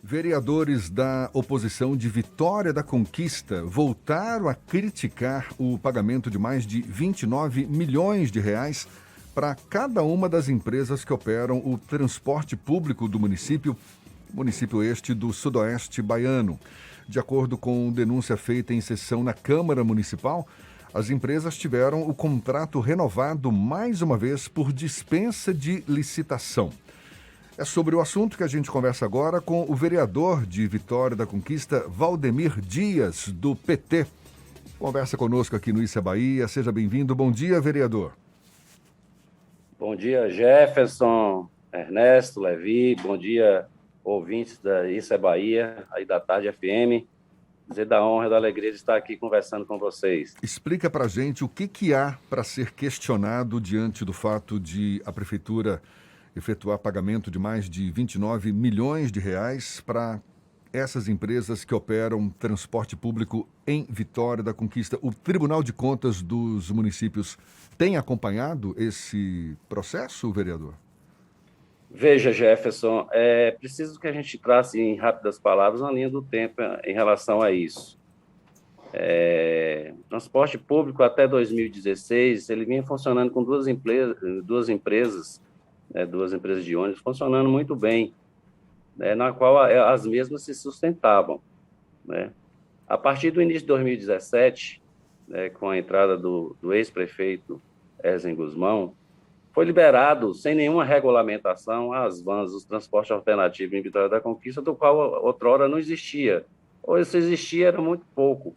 Vereadores da oposição de Vitória da Conquista voltaram a criticar o pagamento de mais de 29 milhões de reais para cada uma das empresas que operam o transporte público do município este do Sudoeste Baiano. De acordo com denúncia feita em sessão na Câmara Municipal, as empresas tiveram o contrato renovado mais uma vez por dispensa de licitação. É sobre o assunto que a gente conversa agora com o vereador de Vitória da Conquista, Valdemir Dias, do PT. Conversa conosco aqui no Isso é Bahia. Seja bem-vindo. Bom dia, vereador. Bom dia, Jefferson, Ernesto, Levi. Bom dia, ouvintes da Isso é Bahia, aí da Tarde FM. Dizer da honra e da alegria de estar aqui conversando com vocês. Explica pra gente o que há para ser questionado diante do fato de a Prefeitura efetuar pagamento de mais de 29 milhões de reais para essas empresas que operam transporte público em Vitória da Conquista. O Tribunal de Contas dos municípios tem acompanhado esse processo, vereador? Veja, Jefferson, é preciso que a gente trace em rápidas palavras uma linha do tempo em relação a isso. Transporte público até 2016, ele vinha funcionando com duas empresas de ônibus funcionando muito bem, né, na qual as mesmas se sustentavam, né? A partir do início de 2017, né, com a entrada do ex-prefeito Ezen Guzmão, foi liberado, sem nenhuma regulamentação, as vans, os transportes alternativos em Vitória da Conquista, do qual outrora não existia, ou se existia era muito pouco,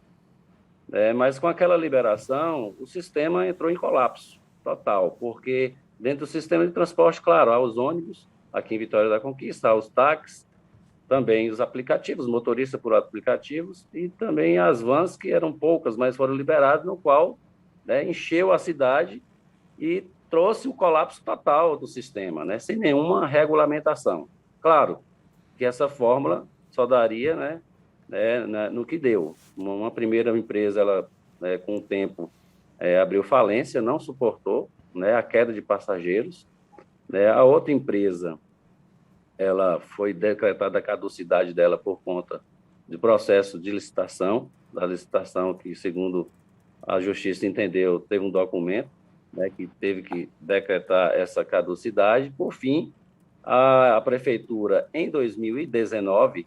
né? Mas com aquela liberação, o sistema entrou em colapso total, porque dentro do sistema de transporte, claro, há os ônibus, aqui em Vitória da Conquista, há os táxis, também os aplicativos, motorista por aplicativos, e também as vans, que eram poucas, mas foram liberadas, no qual, né, encheu a cidade e trouxe o colapso total do sistema, né, sem nenhuma regulamentação. Claro que essa fórmula só daria, no que deu. Uma primeira empresa, ela, com o tempo, abriu falência, não suportou, né, a queda de passageiros, né? A outra empresa, ela foi decretada a caducidade dela por conta de processo de licitação, da licitação que, segundo a Justiça entendeu, teve um documento, né, que teve que decretar essa caducidade. Por fim, a Prefeitura, em 2019,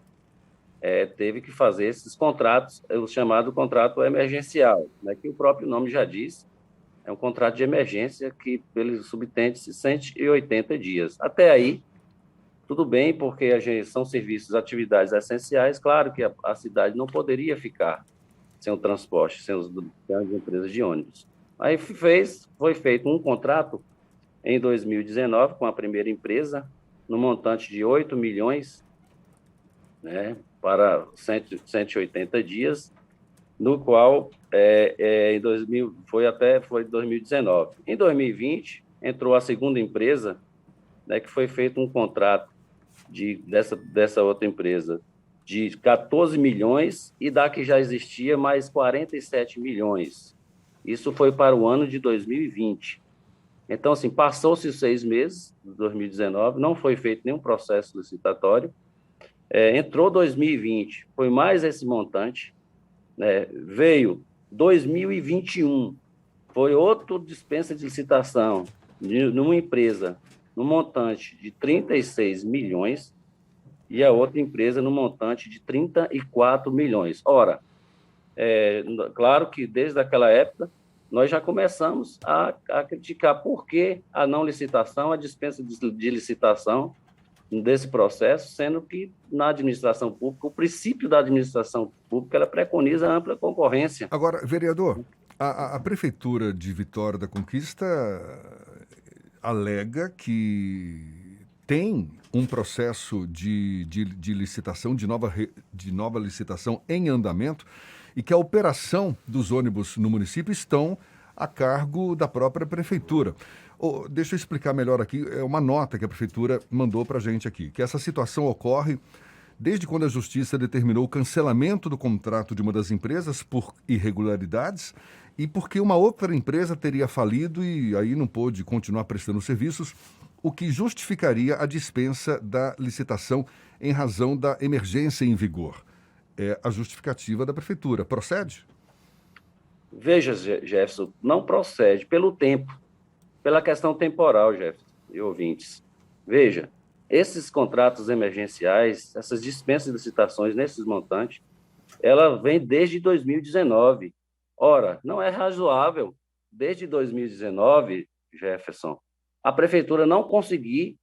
teve que fazer esses contratos, o chamado contrato emergencial, né, que o próprio nome já diz. É um contrato de emergência que ele subtende-se 180 dias. Até aí, tudo bem, porque são serviços, atividades essenciais. Claro que a cidade não poderia ficar sem o transporte, sem as empresas de ônibus. Aí foi feito um contrato em 2019 com a primeira empresa, no montante de 8 milhões, né, para 180 dias, no qual em 2019. Em 2020, entrou a segunda empresa, né, que foi feito um contrato dessa outra empresa de 14 milhões e da que já existia mais 47 milhões. Isso foi para o ano de 2020. Então, assim, passou-se 6 meses, de 2019, não foi feito nenhum processo licitatório. Entrou 2020, foi mais esse montante, né? Veio 2021, foi outra dispensa de licitação numa empresa no montante de 36 milhões e a outra empresa no montante de 34 milhões. Ora, claro que desde aquela época nós já começamos a criticar por que a não licitação, a dispensa de licitação desse processo, sendo que na administração pública, o princípio da administração pública, ela preconiza a ampla concorrência. Agora, vereador, a Prefeitura de Vitória da Conquista alega que tem um processo de licitação, de nova licitação em andamento e que a operação dos ônibus no município estão a cargo da própria Prefeitura. Deixa eu explicar melhor aqui, é uma nota que a Prefeitura mandou para a gente aqui, que essa situação ocorre desde quando a Justiça determinou o cancelamento do contrato de uma das empresas por irregularidades e porque uma outra empresa teria falido e aí não pôde continuar prestando serviços o que justificaria a dispensa da licitação em razão da emergência em vigor. É a justificativa da prefeitura. Procede? Veja, Jefferson, não procede pelo tempo, pela questão temporal, Jefferson e ouvintes. Veja, esses contratos emergenciais, essas dispensas de licitações nesses montantes, ela vem desde 2019. Ora, não é razoável, desde 2019, Jefferson, a prefeitura não conseguir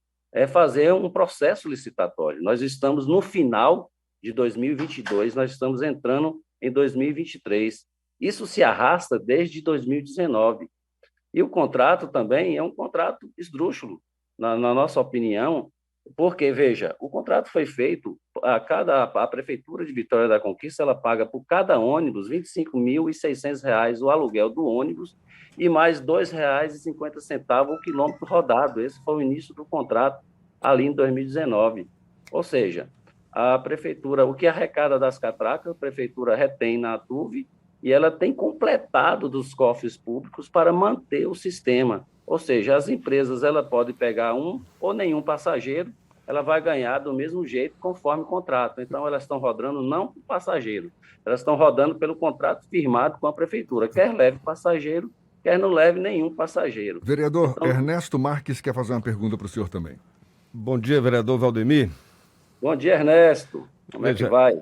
fazer um processo licitatório. Nós estamos no final de 2022, nós estamos entrando em 2023. Isso se arrasta desde 2019. E o contrato também é um contrato esdrúxulo, na nossa opinião, porque, veja, o contrato foi feito, a Prefeitura de Vitória da Conquista, ela paga por cada ônibus R$ 25.600 o aluguel do ônibus e mais R$ 2,50 o quilômetro rodado. Esse foi o início do contrato ali em 2019. Ou seja, a Prefeitura, o que arrecada das catracas, a Prefeitura retém na TUV e ela tem completado dos cofres públicos para manter o sistema. Ou seja, as empresas ela pode pegar um ou nenhum passageiro, ela vai ganhar do mesmo jeito conforme o contrato. Então, elas estão rodando não por passageiro, elas estão rodando pelo contrato firmado com a prefeitura, quer leve passageiro, quer não leve nenhum passageiro. Vereador Então, Ernesto Marques quer fazer uma pergunta para o senhor também. Bom dia, vereador Valdemir. bom dia, Ernesto. Como é que vai?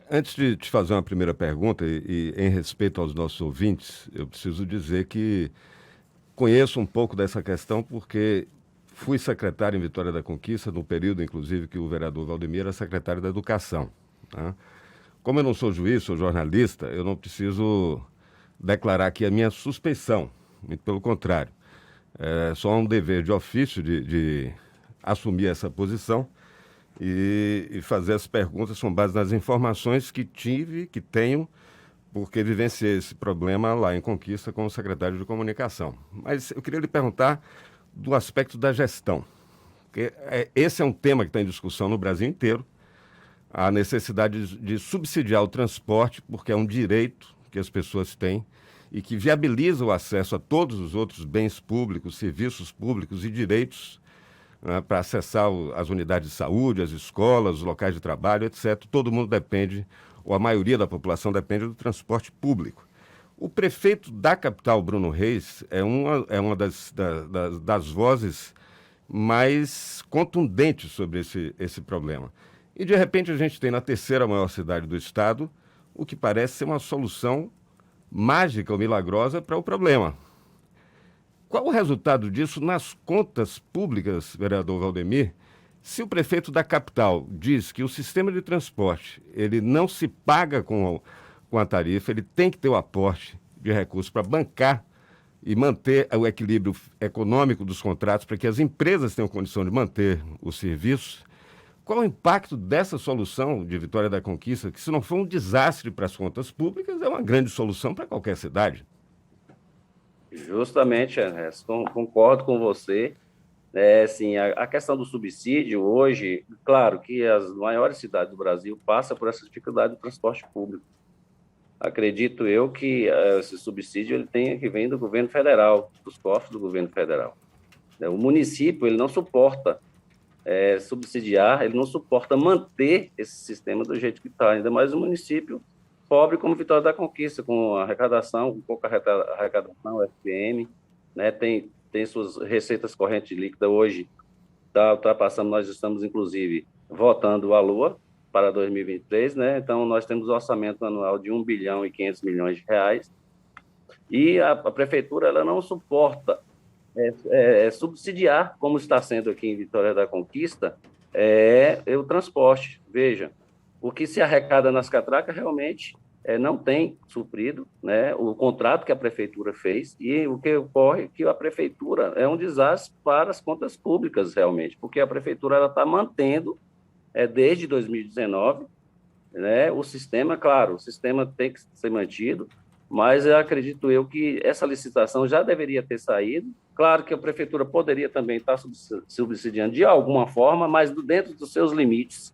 Antes de te fazer uma primeira pergunta, e em respeito aos nossos ouvintes, eu preciso dizer que conheço um pouco dessa questão porque fui secretário em Vitória da Conquista, no período, inclusive, que o vereador Valdemir era secretário da Educação. Tá? Como eu não sou juiz, sou jornalista, eu não preciso declarar aqui a minha suspeição, muito pelo contrário. É só um dever de ofício de assumir essa posição e fazer as perguntas com base nas informações que tive, que tenho, porque vivenciei esse problema lá em Conquista com o secretário de Comunicação. Mas eu queria lhe perguntar do aspecto da gestão, porque esse é um tema que está em discussão no Brasil inteiro, a necessidade de subsidiar o transporte, porque é um direito que as pessoas têm e que viabiliza o acesso a todos os outros bens públicos, serviços públicos e direitos, né, para acessar as unidades de saúde, as escolas, os locais de trabalho, etc. Todo mundo depende, ou a maioria da população depende do transporte público. O prefeito da capital, Bruno Reis, é uma das vozes mais contundentes sobre esse problema. E, de repente, a gente tem na terceira maior cidade do estado o que parece ser uma solução mágica ou milagrosa para o problema. Qual o resultado disso nas contas públicas, vereador Valdemir? Se o prefeito da capital diz que o sistema de transporte ele não se paga com a tarifa, ele tem que ter o aporte de recursos para bancar e manter o equilíbrio econômico dos contratos para que as empresas tenham condição de manter os serviços, qual o impacto dessa solução de Vitória da Conquista, que se não for um desastre para as contas públicas, é uma grande solução para qualquer cidade? Justamente, Ernesto, concordo com você. Assim, a questão do subsídio hoje, claro que as maiores cidades do Brasil passam por essa dificuldade do transporte público. Acredito eu que esse subsídio ele tem que vir do governo federal, dos cofres do governo federal. O município ele não suporta subsidiar, ele não suporta manter esse sistema do jeito que está, ainda mais um município pobre como Vitória da Conquista, com arrecadação, com pouca arrecadação, FPM, né, tem suas receitas correntes líquidas hoje, está ultrapassando, nós estamos, inclusive, votando a LOA para 2023, né, então nós temos um orçamento anual de 1 bilhão e 500 milhões de reais, e a prefeitura ela não suporta subsidiar, como está sendo aqui em Vitória da Conquista, o transporte. Veja, o que se arrecada nas catracas realmente não tem suprido, né, o contrato que a prefeitura fez, e o que ocorre é que a prefeitura é um desastre para as contas públicas, realmente, porque a prefeitura está mantendo, desde 2019, né, o sistema, claro, o sistema tem que ser mantido, mas eu acredito que essa licitação já deveria ter saído. Claro que a prefeitura poderia também estar subsidiando de alguma forma, mas dentro dos seus limites,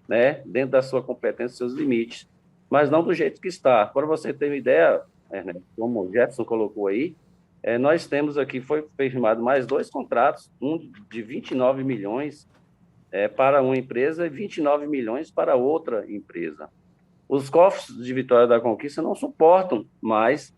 né? Dentro da sua competência, seus limites, mas não do jeito que está. Para você ter uma ideia, Ernesto, como o Jefferson colocou aí, nós temos aqui, foi firmado mais 2 contratos, um de 29 milhões para uma empresa e 29 milhões para outra empresa. Os cofres de Vitória da Conquista não suportam mais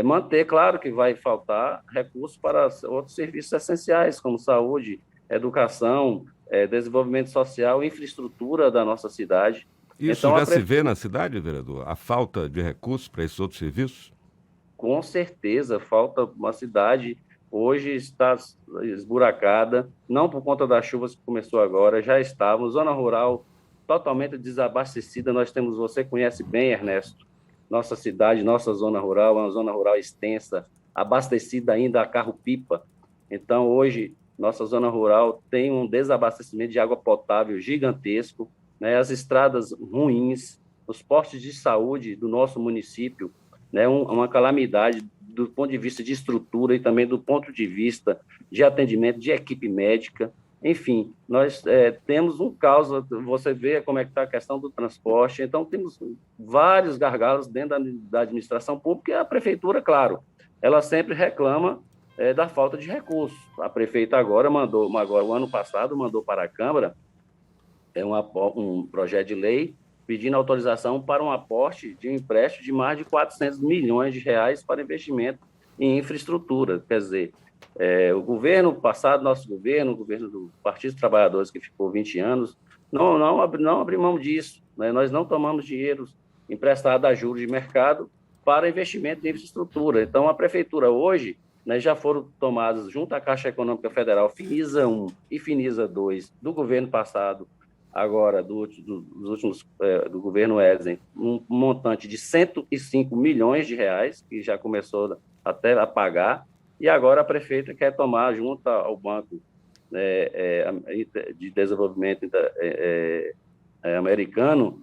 manter, claro que vai faltar recursos para outros serviços essenciais, como saúde, educação, desenvolvimento social, infraestrutura da nossa cidade. Isso Então, já se vê na cidade, vereador? A falta de recursos para esses outros serviços? com certeza, falta uma cidade, hoje está esburacada, não por conta das chuvas que começou agora, já estávamos, zona rural totalmente desabastecida, nós temos, você conhece bem, Ernesto, nossa cidade, nossa zona rural, é uma zona rural extensa, abastecida ainda a carro-pipa, então hoje nossa zona rural tem um desabastecimento de água potável gigantesco, né? As estradas ruins, os postos de saúde do nosso município, né, uma calamidade do ponto de vista de estrutura e também do ponto de vista de atendimento de equipe médica. Enfim, nós temos um caos, você vê como é que está a questão do transporte, então temos vários gargalos dentro da administração pública e a prefeitura, claro, ela sempre reclama da falta de recursos. A prefeita agora, o ano passado, mandou para a Câmara um projeto de lei pedindo autorização para um aporte de um empréstimo de mais de 400 milhões de reais para investimento em infraestrutura. Quer dizer, o governo passado, nosso governo, o governo do Partido dos Trabalhadores, que ficou 20 anos, não abriu mão disso, né? Nós não tomamos dinheiro emprestado a juros de mercado para investimento em infraestrutura. Então, a prefeitura hoje, né, já foram tomadas, junto à Caixa Econômica Federal, Finisa 1 e Finisa 2, do governo passado, agora dos últimos do governo Edson, um montante de 105 milhões de reais, que já começou até a pagar, e agora a prefeita quer tomar, junto ao Banco de Desenvolvimento americano,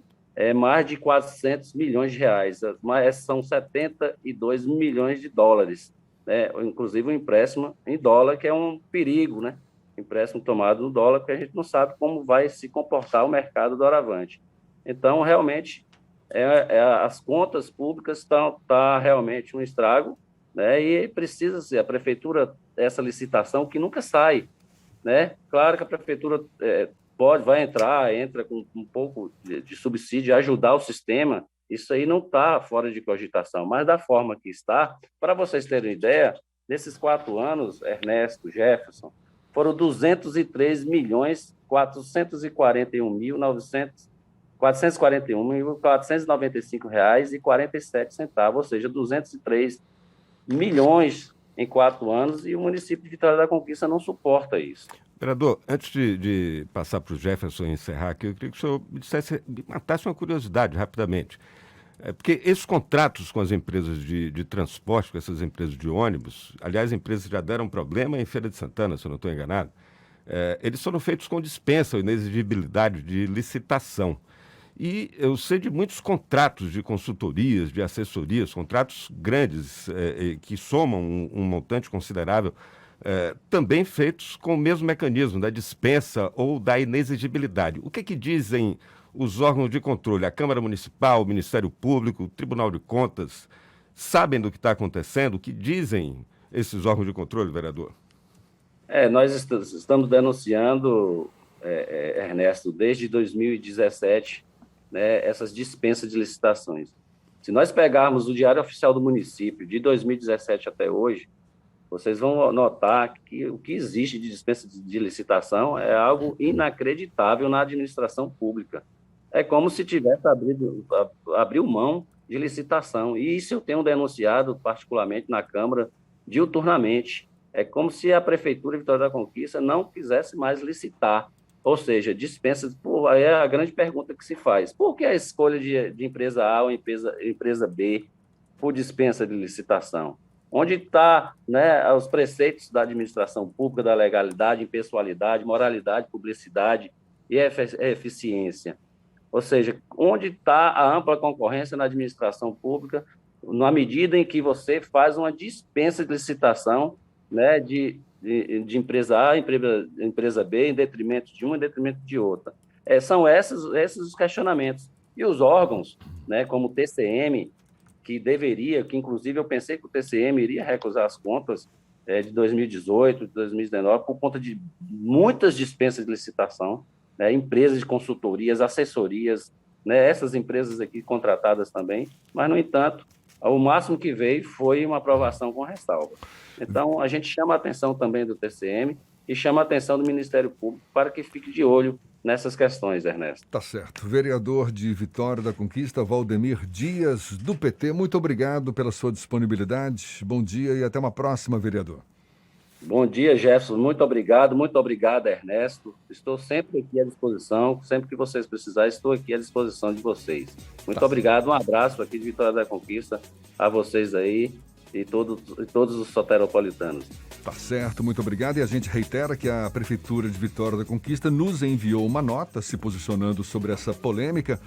mais de 400 milhões de reais, mas são 72 milhões de dólares, né? Inclusive um empréstimo em dólar, que é um perigo, né? Empréstimo tomado no dólar, porque a gente não sabe como vai se comportar o mercado doravante. Então, realmente, as contas públicas estão realmente um estrago, né? E precisa ser a prefeitura, essa licitação que nunca sai, né? Claro que a prefeitura entra com um pouco de subsídio, ajudar o sistema, isso aí não está fora de cogitação, mas da forma que está, para vocês terem ideia, nesses 4 anos, Ernesto, Jefferson, foram 203 milhões 441.495 reais e 47 centavos, ou seja, 203 milhões em 4 anos, e o município de Vitória da Conquista não suporta isso. Vereador, antes de passar para o Jefferson encerrar aqui, eu queria que o senhor me matasse uma curiosidade rapidamente. Porque esses contratos com as empresas de transporte, com essas empresas de ônibus, aliás, empresas já deram problema em Feira de Santana, se eu não estou enganado, eles foram feitos com dispensa ou inexigibilidade de licitação. E eu sei de muitos contratos de consultorias, de assessorias, contratos grandes, que somam um montante considerável, também feitos com o mesmo mecanismo da dispensa ou da inexigibilidade. O que dizem os órgãos de controle, a Câmara Municipal, o Ministério Público, o Tribunal de Contas, sabem do que está acontecendo? O que dizem esses órgãos de controle, vereador? Nós estamos denunciando, Ernesto, desde 2017, né, essas dispensas de licitações. Se nós pegarmos o Diário Oficial do Município, de 2017 até hoje, vocês vão notar que o que existe de dispensa de licitação é algo inacreditável na administração pública. É como se tivesse abriu mão de licitação. E isso eu tenho denunciado, particularmente na Câmara, diuturnamente. É como se a Prefeitura de Vitória da Conquista não quisesse mais licitar. Ou seja, dispensa. Aí é a grande pergunta que se faz. Por que a escolha de empresa A ou empresa B por dispensa de licitação? Onde está, né, os preceitos da administração pública, da legalidade, impessoalidade, moralidade, publicidade e eficiência? Ou seja, onde está a ampla concorrência na administração pública, na medida em que você faz uma dispensa de licitação, né, de empresa A, empresa B, em detrimento de uma, em detrimento de outra. São esses os questionamentos. E os órgãos, né, como o TCM, que deveria, que inclusive eu pensei que o TCM iria recusar as contas de 2018, de 2019, por conta de muitas dispensas de licitação, né, empresas de consultorias, assessorias, né, essas empresas aqui contratadas também, mas, no entanto, o máximo que veio foi uma aprovação com ressalva. Então, a gente chama a atenção também do TCM e chama a atenção do Ministério Público para que fique de olho nessas questões, Ernesto. Tá certo. Vereador de Vitória da Conquista, Valdemir Dias, do PT, muito obrigado pela sua disponibilidade. Bom dia e até uma próxima, vereador. Bom dia, Jefferson. Muito obrigado, Ernesto. Estou sempre aqui à disposição. Sempre que vocês precisarem, estou aqui à disposição de vocês. Muito obrigado. Um abraço aqui de Vitória da Conquista a vocês aí e todos os soteropolitanos. Tá certo, muito obrigado. E a gente reitera que a Prefeitura de Vitória da Conquista nos enviou uma nota se posicionando sobre essa polêmica,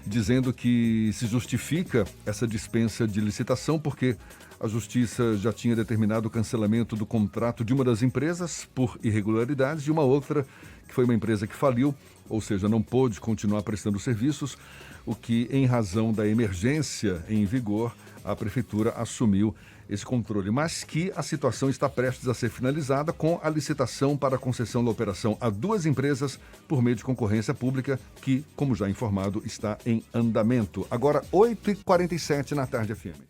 dizendo que se justifica essa dispensa de licitação porque a Justiça já tinha determinado o cancelamento do contrato de uma das empresas por irregularidades e uma outra, que foi uma empresa que faliu, ou seja, não pôde continuar prestando serviços, o que, em razão da emergência em vigor, a Prefeitura assumiu esse controle, mas que a situação está prestes a ser finalizada com a licitação para a concessão da operação a duas empresas por meio de concorrência pública, que, como já informado, está em andamento. Agora, 8h47 na tarde FM.